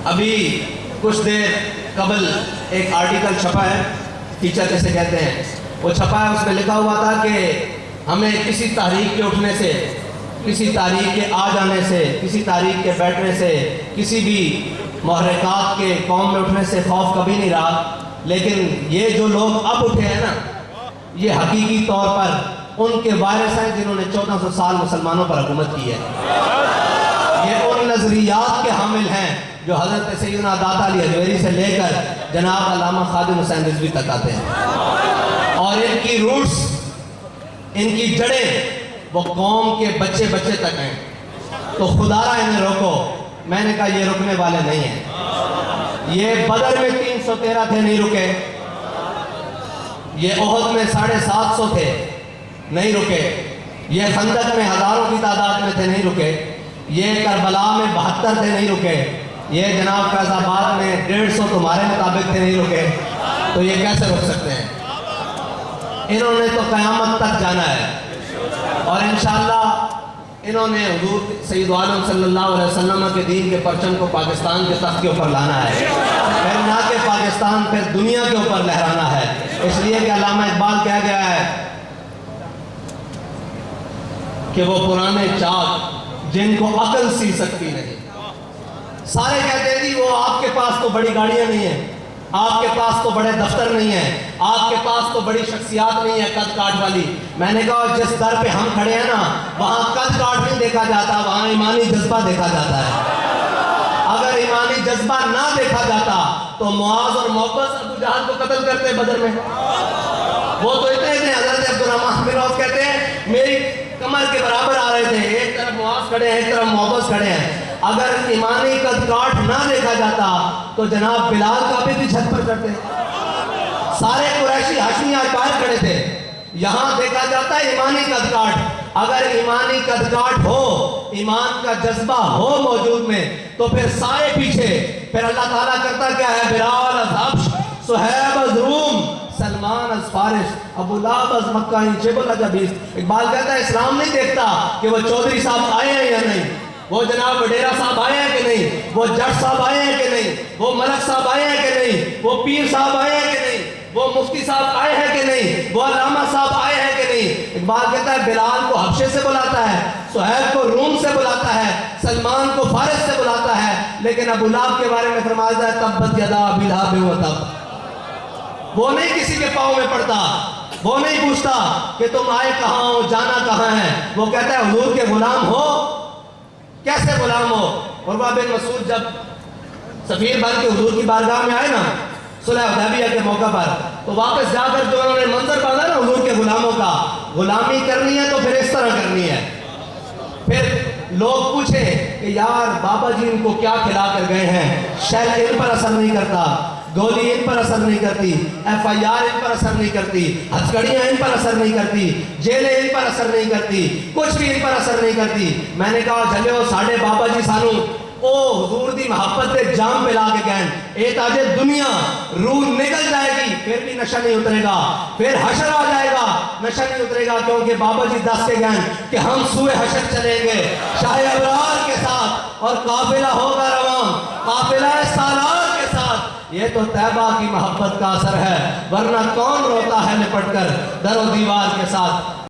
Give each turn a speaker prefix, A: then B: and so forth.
A: ابھی کچھ دیر قبل ایک آرٹیکل چھپا ہے، ٹیچر جیسے کہتے ہیں، وہ چھپا ہے، اس میں لکھا ہوا تھا کہ ہمیں کسی تحریک کے اٹھنے سے، کسی تحریک کے آ جانے سے، کسی تحریک کے بیٹھنے سے، کسی بھی محرکات کے قوم میں اٹھنے سے خوف کبھی نہیں رہا، لیکن یہ جو لوگ اب اٹھے ہیں نا، یہ حقیقی طور پر ان کے وارث ہیں جنہوں نے 1400 سال مسلمانوں پر حکومت کی ہے۔ یہ ان نظریات کے حامل ہیں جو حضرت سیدنا داتا علی حجویری سے لے کر جناب علامہ خادم حسین رضوی تک آتے ہیں، اور ان کی روٹس، ان کی جڑیں وہ قوم کے بچے بچے تک ہیں۔ تو خدا را انہیں روکو۔ میں نے کہا یہ رکنے والے نہیں ہیں۔ یہ بدر میں 313 تھے، نہیں رکے۔ یہ احد میں 750 تھے، نہیں رکے۔ یہ خندق میں ہزاروں کی تعداد میں تھے، نہیں رکے۔ یہ کربلا میں 72 تھے، نہیں رکے۔ یہ جناب فیض آباد میں 150 تمہارے مطابق تھے، نہیں رکے۔ تو یہ کیسے رک سکتے ہیں؟ انہوں نے تو قیامت تک جانا ہے، اور انشاءاللہ انہوں نے حضور سید عالم صلی اللہ علیہ وسلم کے دین کے پرچم کو پاکستان کے تخت کے اوپر لانا ہے، پھر نہ کہ پاکستان، پھر دنیا کے اوپر لہرانا ہے۔ اس لیے کہ علامہ اقبال کہہ گیا ہے کہ وہ پرانے چاک جن کو عقل سی سکتی نہیں۔ سارے کہتے ہیں جی وہ آپ کے پاس تو بڑی گاڑیاں نہیں ہیں، آپ کے پاس تو بڑے دفتر نہیں ہیں، آپ کے پاس تو بڑی شخصیات نہیں ہے قد کاٹ والی۔ میں نے کہا جس در پہ ہم کھڑے ہیں نا، وہاں قد کاٹ نہیں دیکھا جاتا، وہاں ایمانی جذبہ دیکھا جاتا ہے۔ اگر ایمانی جذبہ نہ دیکھا جاتا تو معاذ اور محبت ابو جہل کو قتل کرتے بدر میں۔ وہ تو اتنے حضرت عبدالرحمن بن عوف کہتے ہیں میری کمر کے برابر آ رہے تھے، ایک طرف معاذ کھڑے ہیں، ایک طرف محبت کھڑے ہیں۔ اگر ایمانی قد کاٹ نہ دیکھا جاتا تو جناب بلال کا بھی چھت پر چڑھتے۔ سارے قریشی ہاشمی آج باہر کھڑے تھے۔ یہاں دیکھا جاتا ہے ایمانی قد کاٹ۔ اگر ایمانی قد کاٹ ہو، ایمان کا جذبہ ہو موجود میں، تو پھر سارے پیچھے۔ پھر اللہ تعالیٰ کرتا کیا ہے؟ بلال از حبش، صہیب از روم، سلمان از فارس، ابو لہب از مکہ، جبل از جبیس۔ اقبال کہتا ہے اسلام نہیں دیکھتا کہ وہ چودھری صاحب آئے ہیں یا نہیں، وہ جناب وڈیرا صاحب آئے ہیں کہ نہیں، وہ جٹ صاحب آئے ہیں کہ نہیں، وہ ملک صاحب آئے ہیں کہ نہیں، وہ پیر صاحب آئے ہیں کہ نہیں، وہ مفتی صاحب آئے ہیں کہ نہیں، وہ علامہ صاحب آئے ہیں کہ نہیں۔ اقبال کہتا ہے بلال کو حبشے سے بلاتا ہے، صہیب کو روم سے بلاتا ہے، سلمان کو فارس سے بلاتا ہے، لیکن ابو لہب کے بارے میں فرمایا ہے تبت یدا ابی لہب وتب۔ وہ نہیں کسی کے پاؤں میں پڑتا، وہ نہیں پوچھتا کہ تم آئے کہاں ہو، جانا کہاں ہے۔ وہ کہتا ہے حضور کے غلام ہو۔ کیسے غلام ہو؟ عروہ بن مسعود جب سفیر بن کے حضور کی بارگاہ میں آئے نا صلح حدیبیہ کے موقع پر، تو واپس جا کر جو انہوں نے منظر باندھا نا حضور کے غلاموں کا، غلامی کرنی ہے تو پھر اس طرح کرنی ہے۔ پھر لوگ پوچھے کہ یار بابا جی ان کو کیا کھلا کر گئے ہیں؟ شیل ان پر اثر نہیں کرتا، گولی ان پر اثر نہیں کرتی، FIR ان پر اثر نہیں کرتی، ہتھکڑیاں ان پر اثر نہیں کرتی، جیلیں ان پر اثر نہیں کرتی، کچھ بھی ان پر اثر نہیں کرتی۔ میں نے کہا جلو ساڑھے بابا جی سانو او حضور دی محبت دے جام پہ لا کے گئن، اے تاجے دنیا روح نکل جائے گی پھر بھی نشہ نہیں اترے گا، پھر حشر آ جائے گا نشہ نہیں اترے گا، کیونکہ بابا جی دس کے گئن کہ ہم سوئے حشر چلیں گے شاہ ابرار کے ساتھ، اور قافلہ ہوگا رواں، قافلہ سالار کے ساتھ۔ یہ تو طیبہ کی محبت کا اثر ہے، ورنہ کون روتا ہے لپٹ کر در و دیوار کے ساتھ۔